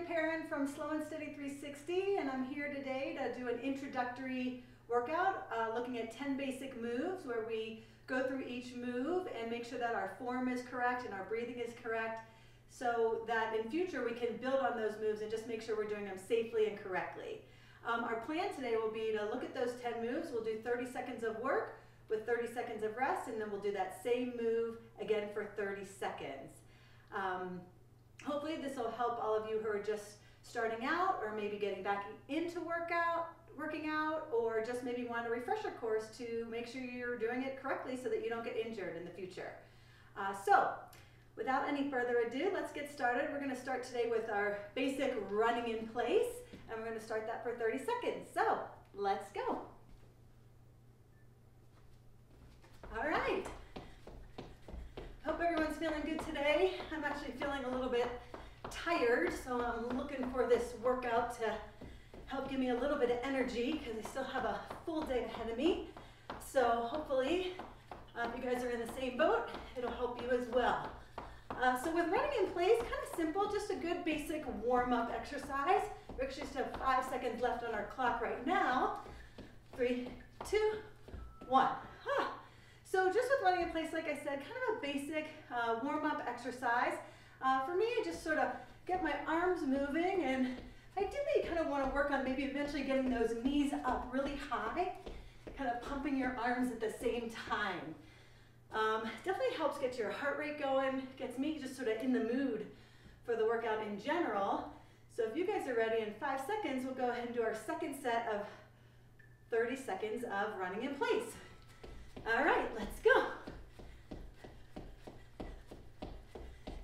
Perrin from Slow and Steady 360, and I'm here today to do an introductory workout looking at 10 basic moves where we go through each move and make sure that our form is correct and our breathing is correct so that in future we can build on those moves and just make sure we're doing them safely and correctly. Our plan today will be to look at those 10 moves. We'll do 30 seconds of work with 30 seconds of rest, and then we'll do that same move again for 30 seconds. Hopefully this will help all of you who are just starting out or maybe getting back into working out, or just maybe want a refresher course to make sure you're doing it correctly so that you don't get injured in the future. So without any further ado, let's get started. We're going to start today with our basic running in place, and we're going to start that for 30 seconds. So let's go. All right. Hope everyone's feeling good today. I'm actually feeling a little bit tired, so I'm looking for this workout to help give me a little bit of energy because I still have a full day ahead of me. So hopefully, if you guys are in the same boat, it'll help you as well. So with running in place, kind of simple, just a good basic warm-up exercise. We actually just have 5 seconds left on our clock right now. 3, 2, 1. So just with running in place, like I said, kind of a basic warm-up exercise. For me, I just sort of get my arms moving, and ideally you kind of want to work on maybe eventually getting those knees up really high, kind of pumping your arms at the same time. Definitely helps get your heart rate going, gets me just sort of in the mood for the workout in general. So if you guys are ready, in 5 seconds, we'll go ahead and do our second set of 30 seconds of running in place. All right, let's go.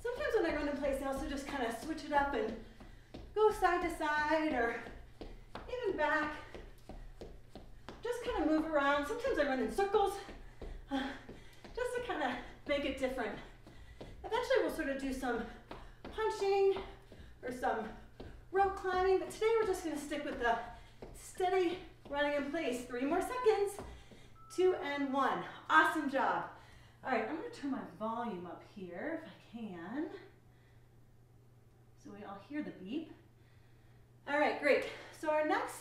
Sometimes when I run in place, I also just kind of switch it up and go side to side or even back. Just kind of move around. Sometimes I run in circles just to kind of make it different. Eventually we'll sort of do some punching or some rope climbing, but today we're just going to stick with the steady running in place. 3 more seconds. 2 and 1. Awesome job. All right, I'm going to turn my volume up here if I can, so we all hear the beep. All right, great. So our next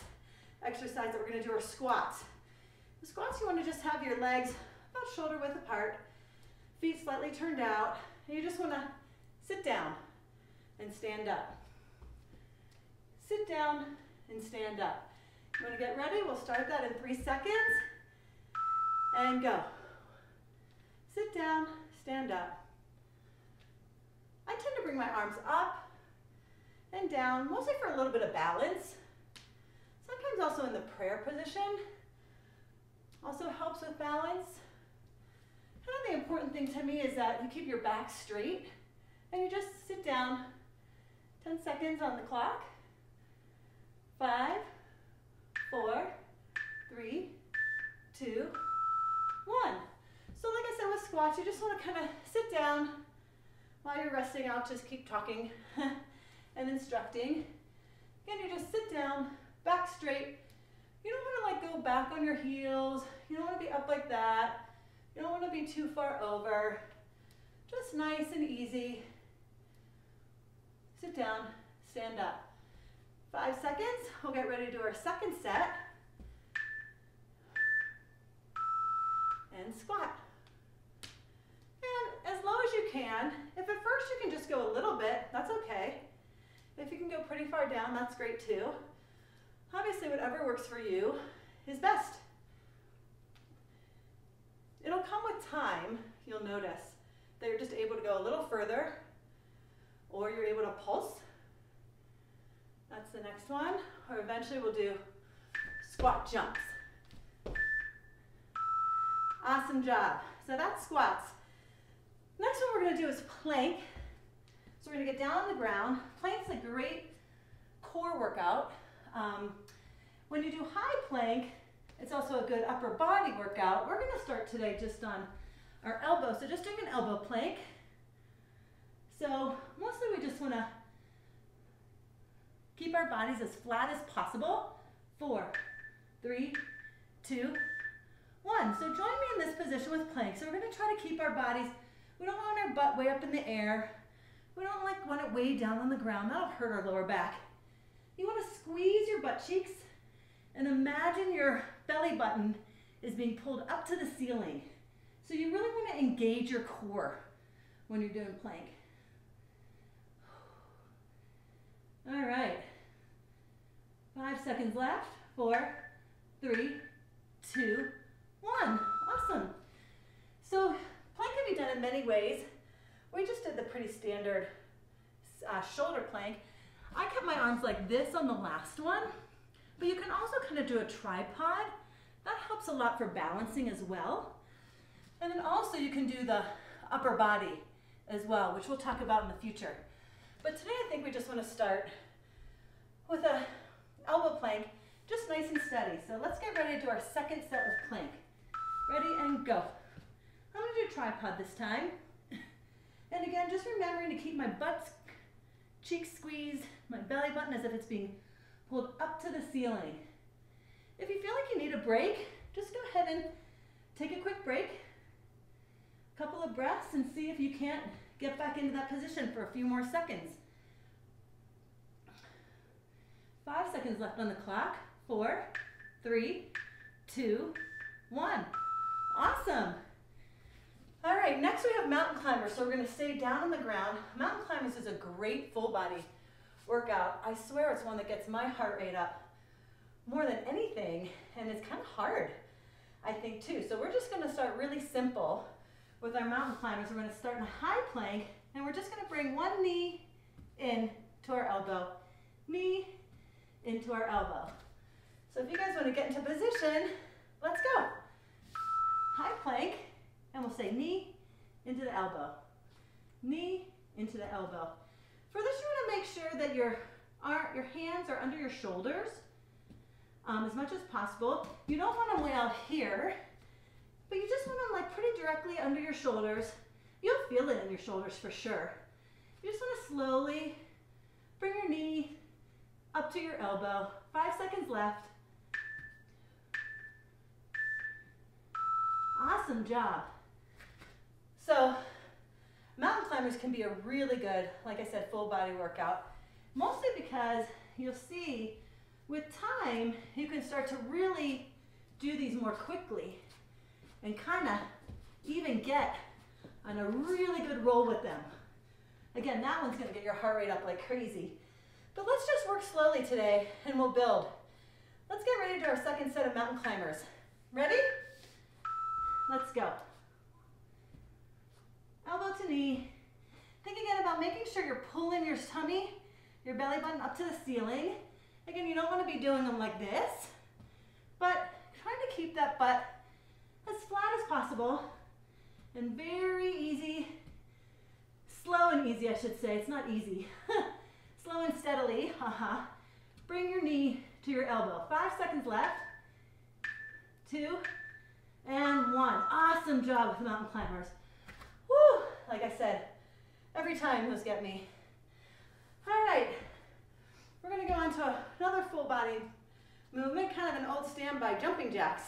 exercise that we're going to do are squats. The squats, you want to just have your legs about shoulder width apart, feet slightly turned out, and you just want to sit down and stand up. Sit down and stand up. You want to get ready? We'll start that in 3 seconds. And go. Sit down, stand up. I tend to bring my arms up and down, mostly for a little bit of balance. Sometimes also in the prayer position. Also helps with balance. Kind of the important thing to me is that you keep your back straight and you just sit down. 10 seconds on the clock. 5, 4, 3, 2, 1. So like I said with squats, you just want to kind of sit down while you're resting out. Just keep talking and instructing. Again, you just sit down, back straight. You don't want to like go back on your heels. You don't want to be up like that. You don't want to be too far over. Just nice and easy. Sit down, stand up. 5 seconds. We'll get ready to do our second set. And squat. And as low as you can. If at first you can just go a little bit, that's okay. If you can go pretty far down, that's great too. Obviously, whatever works for you is best. It'll come with time. You'll notice that you're just able to go a little further, or you're able to pulse. That's the next one. Or eventually we'll do squat jumps. Awesome job. So that's squats. Next one we're going to do is plank. So we're going to get down on the ground. Plank's a great core workout. When you do high plank, it's also a good upper body workout. We're going to start today just on our elbow. So just doing an elbow plank. So mostly we just want to keep our bodies as flat as possible. 4, 3, 2, 1. So join me in this position with plank. So we're going to try to keep our bodies, we don't want our butt way up in the air. We don't want it way down on the ground. That'll hurt our lower back. You want to squeeze your butt cheeks and imagine your belly button is being pulled up to the ceiling. So you really want to engage your core when you're doing plank. All right. 5 seconds left. 4, 3, 2, 1. Awesome. So plank can be done in many ways. We just did the pretty standard shoulder plank. I kept my arms like this on the last one, but you can also kind of do a tripod. That helps a lot for balancing as well. And then also you can do the upper body as well, which we'll talk about in the future. But today I think we just want to start with a elbow plank, just nice and steady. So let's get ready to do our second set of plank. Ready and go. I'm going to do tripod this time. And again, just remembering to keep my butt cheeks squeezed, my belly button as if it's being pulled up to the ceiling. If you feel like you need a break, just go ahead and take a quick break, a couple of breaths, and see if you can't get back into that position for a few more seconds. 5 seconds left on the clock. 4, 3, 2, 1. Awesome. All right, next we have mountain climbers. So we're going to stay down on the ground. Mountain climbers is a great full body workout. I swear it's one that gets my heart rate up more than anything, and it's kind of hard, I think, too. So we're just going to start really simple with our mountain climbers. We're going to start in a high plank, and we're just going to bring one knee in to our elbow, knee into our elbow. So if you guys want to get into position, let's go. High plank, and we'll say knee into the elbow, knee into the elbow. For this, you want to make sure that your hands are under your shoulders as much as possible. You don't want them way out here, but you just want them like pretty directly under your shoulders. You'll feel it in your shoulders for sure. You just want to slowly bring your knee up to your elbow. 5 seconds left. Awesome job. So mountain climbers can be a really good, like I said, full body workout, mostly because you'll see with time, you can start to really do these more quickly and kind of even get on a really good roll with them. Again, that one's going to get your heart rate up like crazy. But let's just work slowly today and we'll build. Let's get ready to do our second set of mountain climbers. Ready? Let's go. Elbow to knee. Think again about making sure you're pulling your tummy, your belly button up to the ceiling. Again, you don't want to be doing them like this, but trying to keep that butt as flat as possible and very easy, slow and easy, I should say. It's not easy. Slow and steadily, bring your knee to your elbow. 5 seconds left. 2 and 1. Awesome job with mountain climbers. Woo! Like I said, every time those get me. All right, we're going to go on to another full body movement, kind of an old standby, jumping jacks.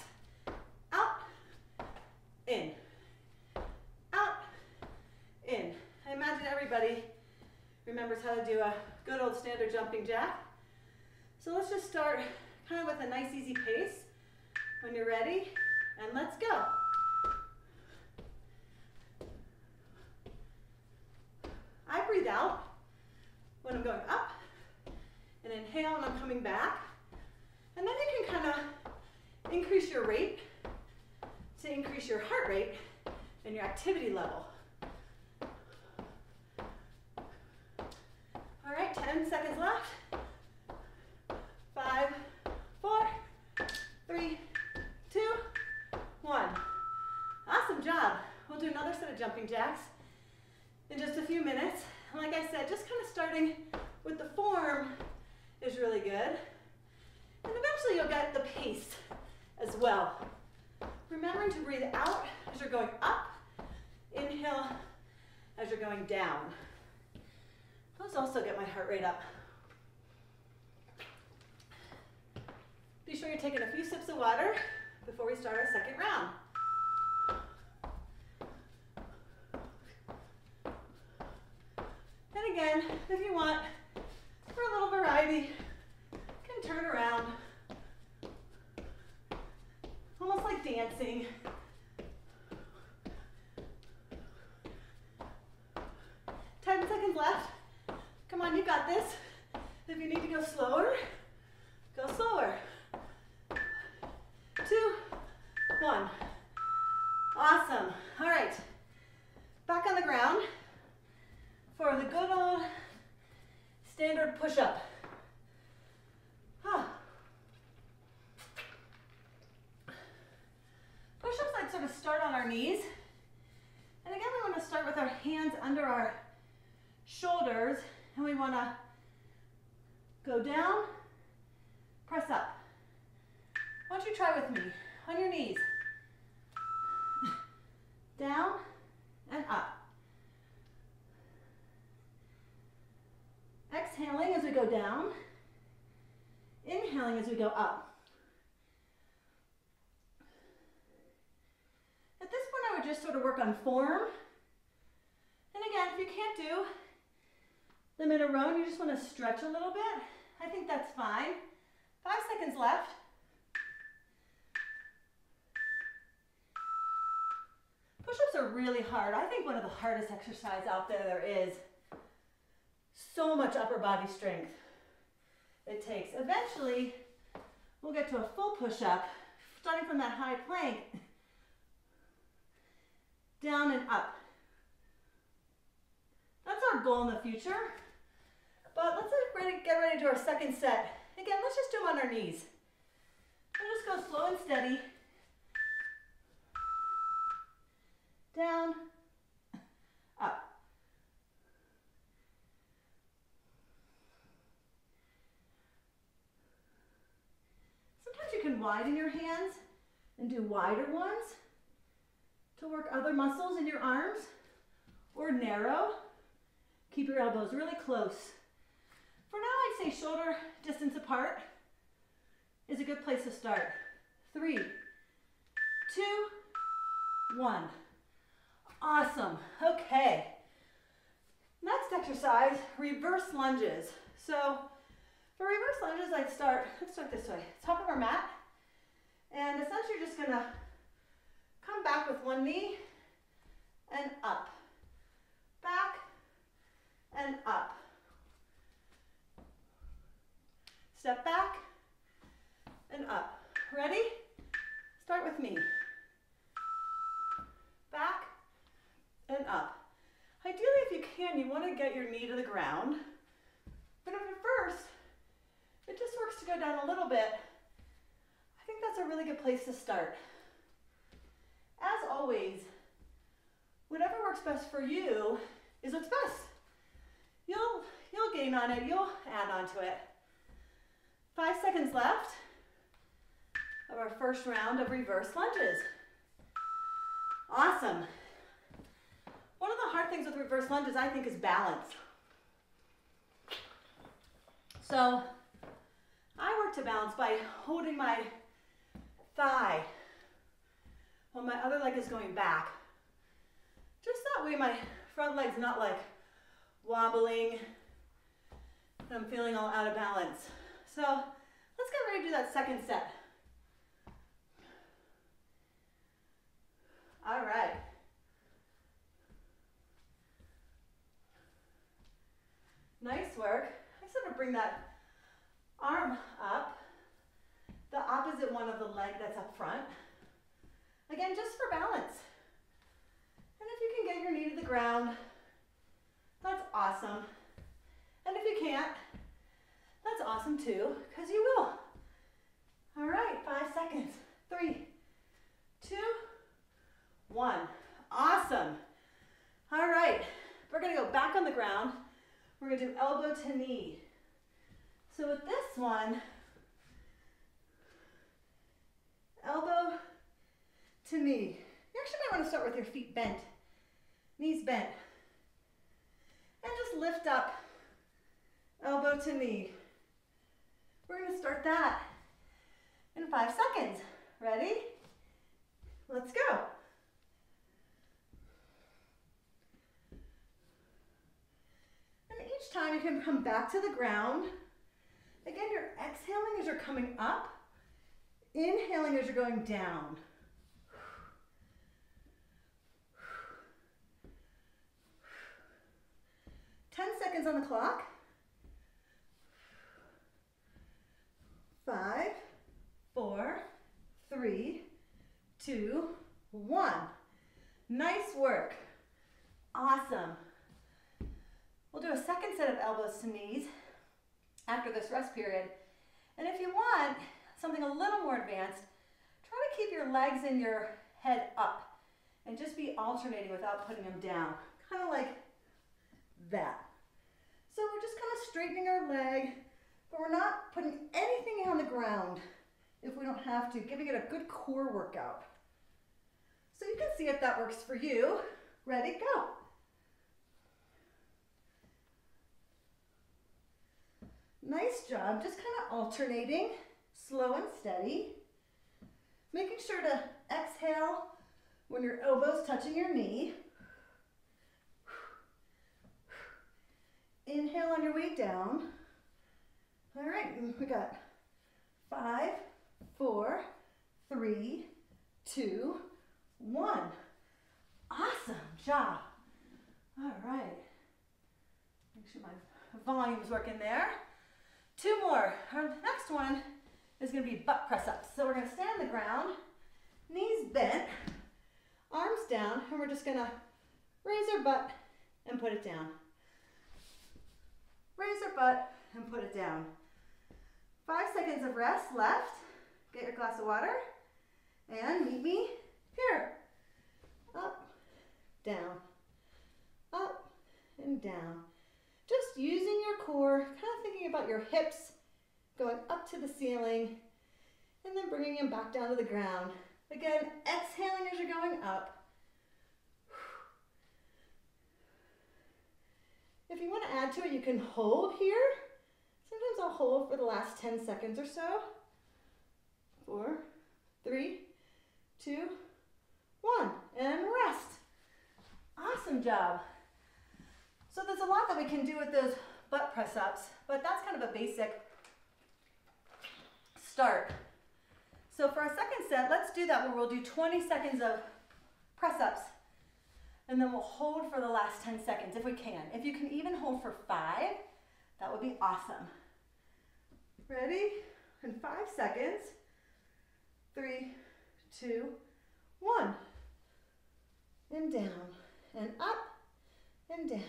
Out, in, out, in. I imagine everybody remembers how to do a good old standard jumping jack. So let's just start kind of with a nice easy pace when you're ready, and let's go. I breathe out when I'm going up and inhale when I'm coming back. And then you can kind of increase your rate to increase your heart rate and your activity level. All right, 10 seconds left. 5, 4, 3, 2, 1. Awesome job. We'll do another set of jumping jacks in just a few minutes. And like I said, just kind of starting with the form is really good. And eventually you'll get the pace as well. Remembering to breathe out as you're going up, inhale as you're going down. Those also get my heart rate up. Be sure you're taking a few sips of water before we start our second round. And again, if you want, for a little variety, you can turn around. Almost like dancing. Seconds left. Come on, you got this. If you need to go slower, go slower. 2, 1. Awesome. All right. Back on the ground for the good old standard push-up. Push-ups, I'd sort of start on our knees. And again, we want to start with our hands under our shoulders, and we want to go down, press up. Why don't you try with me? On your knees. Down and up. Exhaling as we go down. Inhaling as we go up. At this point, I would just sort of work on form. And again, if you can't do them in a row and you just want to stretch a little bit, I think that's fine. 5 seconds left. Push-ups are really hard. I think one of the hardest exercises out there is. So much upper body strength it takes. Eventually, we'll get to a full push-up, starting from that high plank, down and up. That's our goal in the future. But let's get ready to do our second set. Again, let's just do them on our knees. We'll just go slow and steady. Down, up. Sometimes you can widen your hands and do wider ones to work other muscles in your arms, or narrow. Keep your elbows really close. For now, I'd say shoulder distance apart is a good place to start. 3, 2, 1. Awesome. Okay. Next exercise, reverse lunges. So for reverse lunges, let's start this way. Top of our mat. And essentially you're just gonna come back with one knee and up. Back and up. Step back and up. Ready? Start with me. Back and up. Ideally, if you can, you want to get your knee to the ground. But if at first, it just works to go down a little bit, I think that's a really good place to start. As always, whatever works best for you is what's best. You'll gain on it, you'll add on to it. 5 seconds left of our first round of reverse lunges. Awesome. One of the hard things with reverse lunges, I think, is balance. So I work to balance by holding my thigh while my other leg is going back. Just that way my front leg's not like wobbling and I'm feeling all out of balance. So let's get ready to do that second set. All right. Nice work. I sort of bring that arm up, the opposite one of the leg that's up front. Again, just for balance. And if you can get your knee to the ground, that's awesome. And if you can't, that's awesome too, because you will. All right, 5 seconds. 3, 2, 1. Awesome. All right, we're gonna go back on the ground. We're gonna do elbow to knee. So with this one, elbow to knee. You actually might want to start with your feet bent, knees bent. And just lift up, elbow to knee. We're gonna start that in 5 seconds. Ready? Let's go. And time you can come back to the ground. Again, you're exhaling as you're coming up, inhaling as you're going down. 10 seconds on the clock. 5, 4, 3, 2, 1. Nice work. Awesome. We'll do a second set of elbows to knees after this rest period. And if you want something a little more advanced, try to keep your legs and your head up and just be alternating without putting them down. Kind of like that. So we're just kind of straightening our leg, but we're not putting anything on the ground if we don't have to, giving it a good core workout. So you can see if that works for you. Ready, go. Nice job, just kind of alternating, slow and steady. Making sure to exhale when your elbow's touching your knee. Inhale on your way down. All right, we got 5, 4, 3, 2, 1. Awesome job. All right. Make sure my volume's working there. 2 more. Our next one is going to be butt press-ups. So we're going to stand on the ground, knees bent, arms down, and we're just going to raise our butt and put it down. Raise our butt and put it down. 5 seconds of rest left. Get your glass of water and meet me here. Up, down, up, and down. Just using your core, kind of thinking about your hips going up to the ceiling and then bringing them back down to the ground. Again, exhaling as you're going up. If you want to add to it, you can hold here. Sometimes I'll hold for the last 10 seconds or so. 4, 3, 2, 1, and rest. Awesome job. So there's a lot that we can do with those butt press-ups, but that's kind of a basic start. So for our second set, let's do that where we'll do 20 seconds of press-ups, and then we'll hold for the last 10 seconds if we can. If you can even hold for 5, that would be awesome. Ready? In 5 seconds. 3, 2, 1. And down, and up, and down.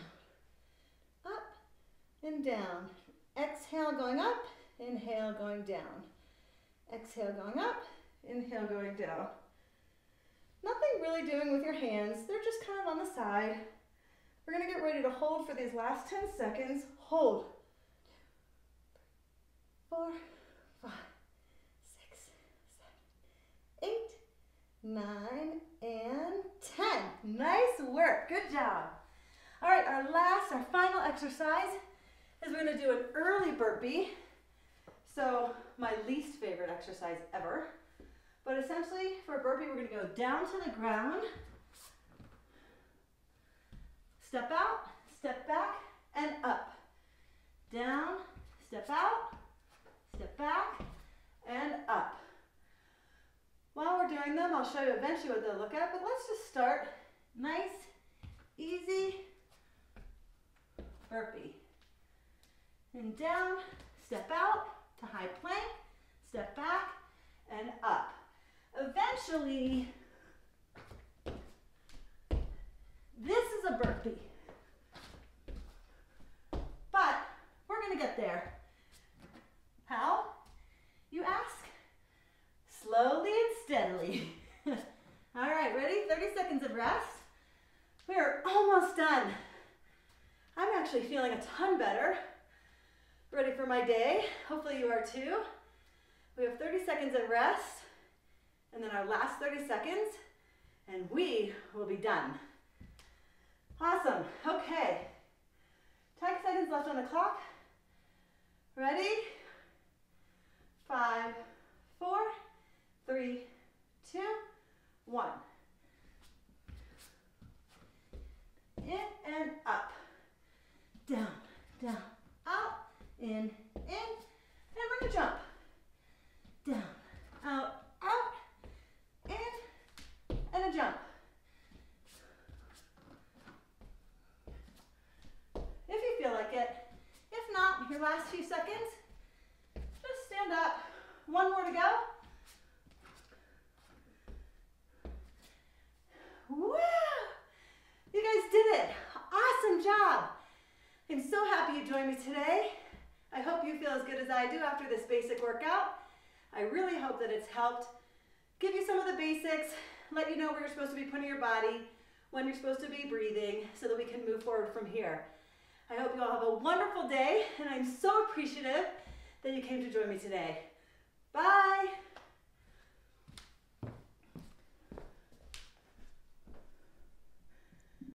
Up and down. Exhale going up, inhale going down. Exhale going up, inhale going down. Nothing really doing with your hands, they're just kind of on the side. We're going to get ready to hold for these last 10 seconds. Hold. 4, 5, 6, 7, 8, 9, and 10. Nice work, good job. All right, our final exercise is we're gonna do an early burpee. So my least favorite exercise ever. But essentially for a burpee, we're gonna go down to the ground, step out, step back, and up. Down, step out, step back, and up. While we're doing them, I'll show you eventually what they'll look at, but let's just start nice, easy, burpee. And down, step out to high plank, step back, and up. Eventually, this is a burpee. But we're going to get there. How? You ask? Slowly and steadily. All right, ready? 30 seconds of rest. We are almost done. I'm actually feeling a ton better. Ready for my day. Hopefully you are too. We have 30 seconds of rest, and then our last 30 seconds, and we will be done. Awesome. Okay. 10 seconds left on the clock. Ready? 5, 4, 3, 2, 1. In and up. Down, down, out, in, and we're gonna jump. Down, out, in, and a jump. If you feel like it. If not, your last few seconds, just stand up. One more to go. Woo! You guys did it. Awesome job. I'm so happy you joined me today. I hope you feel as good as I do after this basic workout. I really hope that it's helped give you some of the basics, let you know where you're supposed to be putting your body, when you're supposed to be breathing, so that we can move forward from here. I hope you all have a wonderful day, and I'm so appreciative that you came to join me today. Bye.